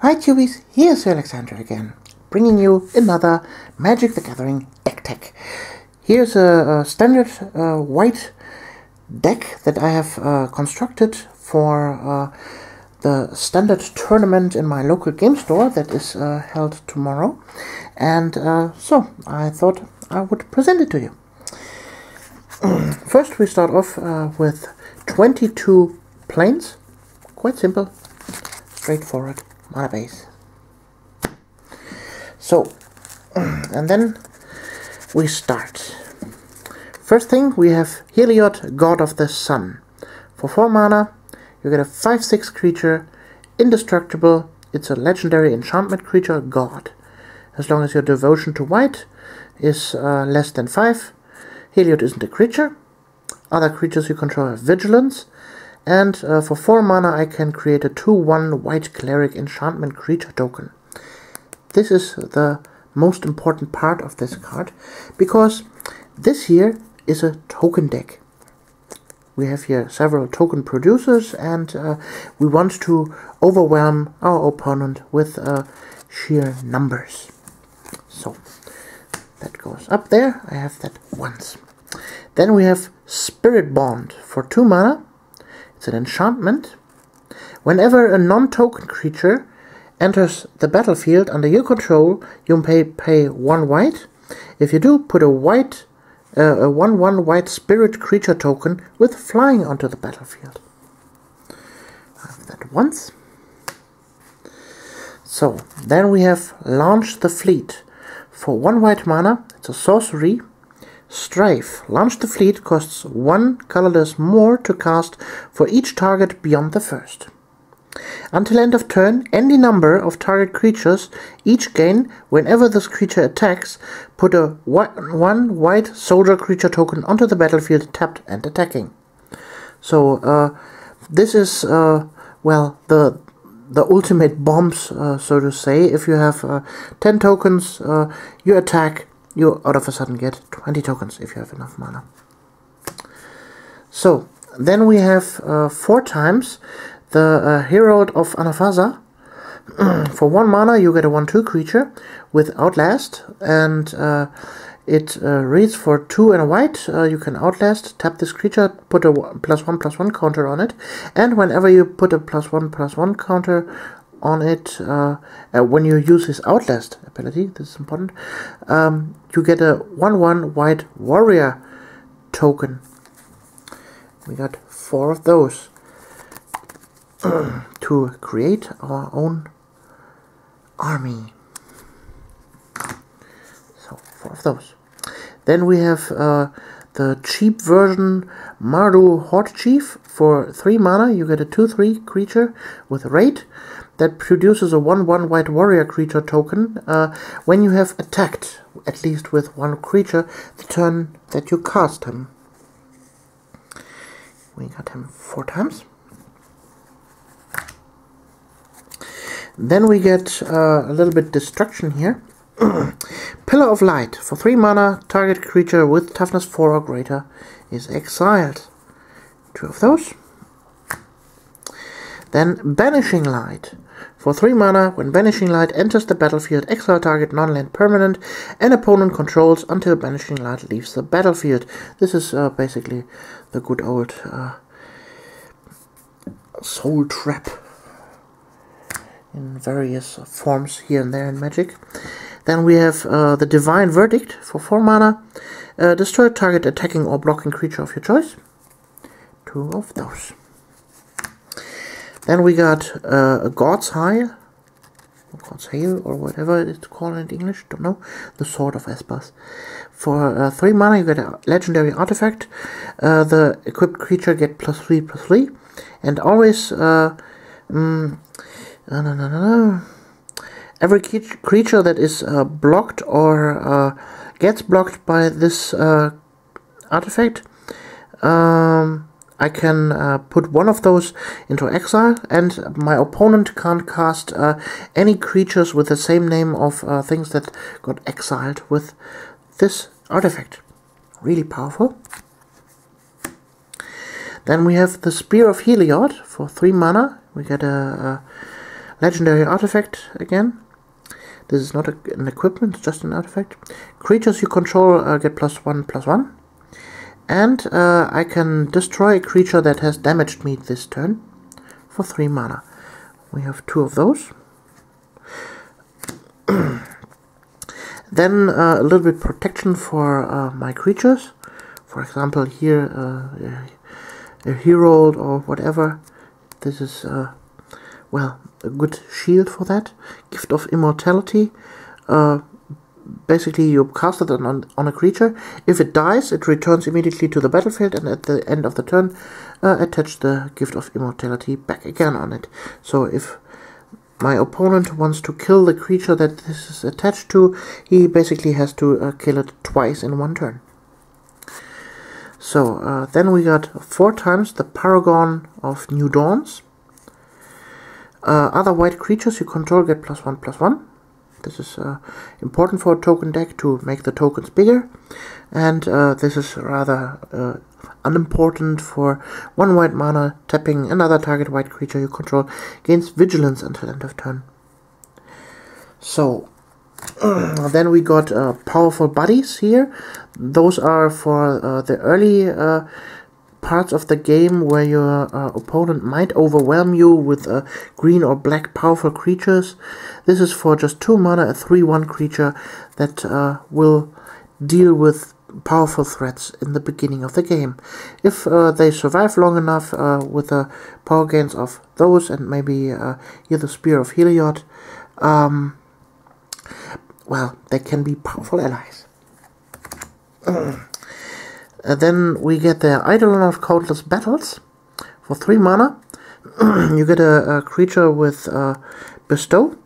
Hi Tubies, here's Alexander again, bringing you another Magic the Gathering deck tech. Here's a standard white deck that I have constructed for the standard tournament in my local game store that is held tomorrow. And so I thought I would present it to you. First we start off with 22 planes. Quite simple, straightforward. Mana base. So, and then we start. First thing, we have Heliod, God of the Sun. For 4 mana, you get a 5/6 creature, indestructible. It's a legendary enchantment creature, God. As long as your devotion to white is less than 5, Heliod isn't a creature. Other creatures you control have vigilance. And for 4 mana I can create a 2/1 white cleric enchantment creature token. This is the most important part of this card, because this here is a token deck. We have here several token producers, and we want to overwhelm our opponent with sheer numbers. So that goes up there. I have that once. Then we have Spirit Bond for 2 mana. It's an enchantment. Whenever a non-token creature enters the battlefield under your control, you may pay 1 white. If you do, put a 1/1 white spirit creature token with flying onto the battlefield. I have that once. So, then we have Launch the Fleet. For 1 white mana, it's a sorcery. Strafe. Launch the Fleet costs 1 colorless more to cast for each target beyond the first. Until end of turn, any number of target creatures each gain whenever this creature attacks. Put a 1 white soldier creature token onto the battlefield tapped and attacking. So this is well, the ultimate bombs, so to say. If you have 10 tokens, you attack. You out of a sudden get 20 tokens if you have enough mana. So, then we have 4 times the Herald of Anaphasa. For 1 mana you get a 1/2 creature with Outlast, and it reads for 2 and a white. You can Outlast, tap this creature, put a +1/+1 counter on it, and whenever you put a +1/+1 counter on it, when you use his Outlast ability, this is important, you get a 1/1 white warrior token. We got 4 of those to create our own army. So 4 of those. Then we have the cheap version, Mardu Horde Chief. For 3 mana you get a 2/3 creature with Raid that produces a 1/1 white warrior creature token when you have attacked at least with 1 creature the turn that you cast him. We got him 4 times. Then we get a little bit destruction here. Pillar of Light. For 3 mana, target creature with toughness 4 or greater is exiled. 2 of those. Then Banishing Light. For 3 mana, when Banishing Light enters the battlefield, exile target non-land permanent and opponent controls until Banishing Light leaves the battlefield. This is basically the good old soul trap in various forms here and there in Magic. Then we have the Divine Verdict. For 4 mana, destroy target attacking or blocking creature of your choice. 2 of those. Then we got a God's Hail, or whatever it's called in English, don't know. The Sword of Espas. For 3 mana you get a legendary artifact. The equipped creature get +3/+3, and always every creature that is blocked or gets blocked by this artifact, I can put 1 of those into exile, and my opponent can't cast any creatures with the same name of things that got exiled with this artifact. Really powerful. Then we have the Spear of Heliod. For 3 mana, we get a legendary artifact again. This is not an equipment, it's just an artifact. Creatures you control get +1/+1. And I can destroy a creature that has damaged me this turn for 3 mana. We have 2 of those. Then a little bit protection for my creatures. For example, here a Herald or whatever. This is well, a good shield for that. Gift of Immortality. Basically, you cast it on a creature. If it dies, it returns immediately to the battlefield, and at the end of the turn, attach the Gift of Immortality back again on it. So if my opponent wants to kill the creature that this is attached to, he basically has to kill it twice in one turn. So then we got 4 times the Paragon of New Dawns. Other white creatures you control get +1/+1. This is important for a token deck to make the tokens bigger, and this is rather unimportant for 1 white mana, tapping another target white creature you control, gains vigilance until end of turn. So then we got powerful buddies here. Those are for the early parts of the game where your opponent might overwhelm you with green or black powerful creatures. This is for just 2 mana, a 3/1 creature that will deal with powerful threats in the beginning of the game. If they survive long enough with the power gains of those, and maybe here the Spear of Heliod, well, they can be powerful allies. Then we get the Eidolon of Countless Battles. For 3 mana, you get a creature with Bestow,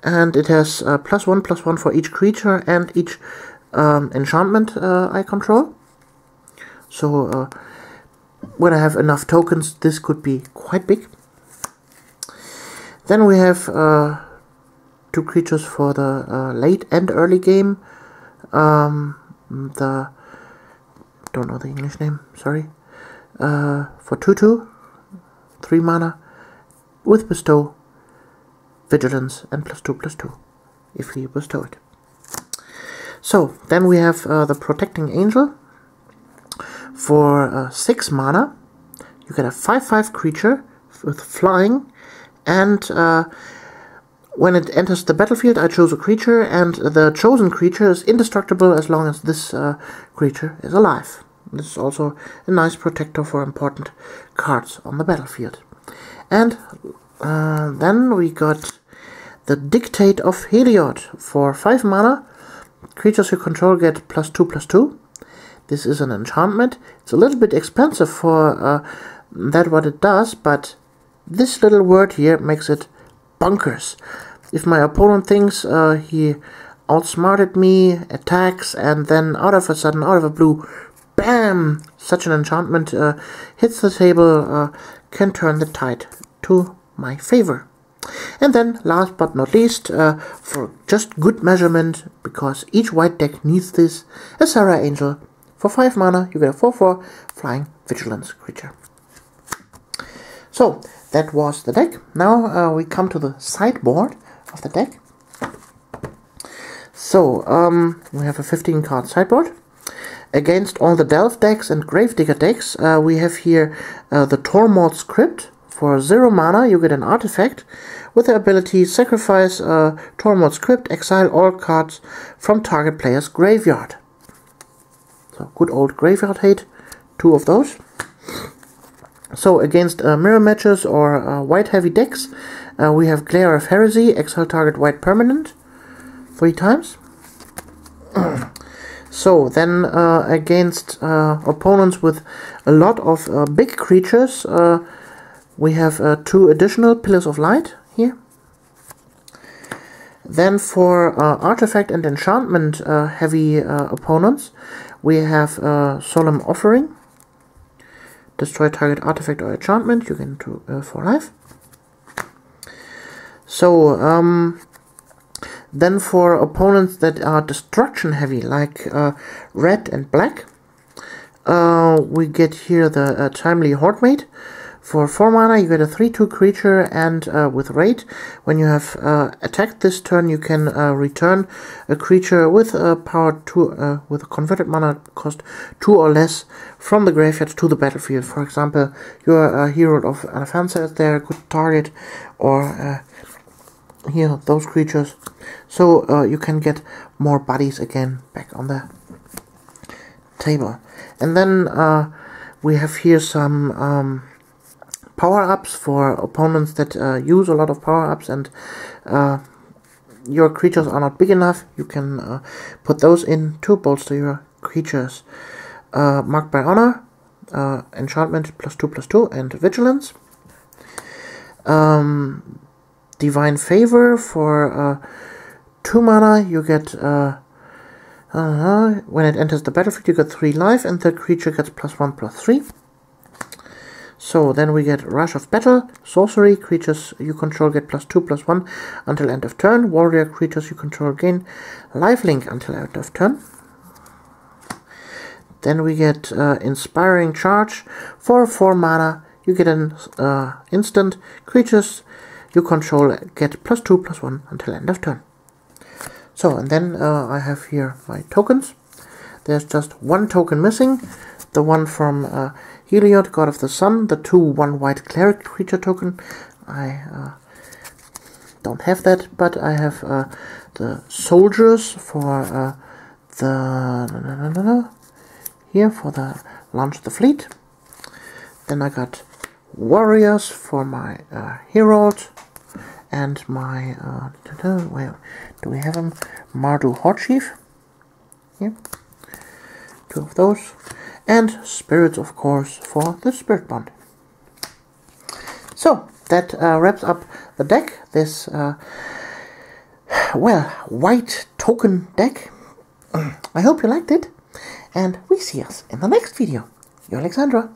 and it has +1/+1 for each creature and each enchantment I control. So when I have enough tokens, this could be quite big. Then we have 2 creatures for the late and early game. Don't know the English name, sorry. For 2/2, 3 mana, with Bestow, Vigilance, and +2/+2, if you bestow it. So, then we have the Protecting Angel. For 6 mana, you get a 5/5 creature with flying, and when it enters the battlefield, I choose a creature, and the chosen creature is indestructible as long as this creature is alive. This is also a nice protector for important cards on the battlefield. And then we got the Dictate of Heliod. For 5 mana, creatures you control get +2/+2. This is an enchantment. It's a little bit expensive for that what it does, but this little word here makes it bonkers. If my opponent thinks he outsmarted me, attacks, and then out of a sudden, out of a blue, bam! Such an enchantment hits the table, can turn the tide to my favor. And then, last but not least, for just good measurement, because each white deck needs this, a Serra Angel. For 5 mana, you get a 4/4 flying vigilance creature. So, that was the deck. Now we come to the sideboard of the deck. So, we have a 15 card sideboard. Against all the Delve decks and Gravedigger decks, we have here the Tormod's Crypt. For 0 mana, you get an artifact with the ability sacrifice Tormod's Crypt, exile all cards from target player's graveyard. So, good old graveyard hate, 2 of those. So, against mirror matches or white heavy decks, we have Glare of Heresy, exile target white permanent 3 times. So, then against opponents with a lot of big creatures, we have 2 additional Pillars of Light here. Then for artifact and enchantment heavy opponents, we have Solemn Offering. Destroy target artifact or enchantment, you get into 4 life. So, then for opponents that are destruction heavy, like red and black, we get here the Timely Hordemate. For 4 mana, you get a 3/2 creature, and with Raid, when you have attacked this turn, you can return a creature with power 2, with a converted mana cost 2 or less from the graveyard to the battlefield. For example, your Hero of Anafansa is there, a good target, or here, those creatures. So you can get more bodies again back on the table. And then we have here some power-ups for opponents that use a lot of power-ups and your creatures are not big enough. You can put those in to bolster your creatures. Marked by Honor, enchantment +2/+2, and vigilance. Divine Favor for 2 mana, you get when it enters the battlefield, you get 3 life, and the creature gets +1/+3. So then we get Rush of Battle, sorcery, creatures you control get +2/+1 until end of turn. Warrior, creatures you control gain lifelink until end of turn. Then we get Inspiring Charge for 4 mana. You get an instant. Creatures you control get +2/+1 until end of turn. So, and then I have here my tokens. There's just one token missing. The one from Heliod, God of the Sun, the 2/1 white cleric creature token. I don't have that, but I have the soldiers for here for the launch the fleet. Then I got warriors for my herald and my where do we have them? Mardu Hawkchief. Here, 2 of those. And spirits, of course, for the Spirit Bond. So, that wraps up the deck. This, well, white token deck. I hope you liked it. And we see us in the next video. You're Alexandra.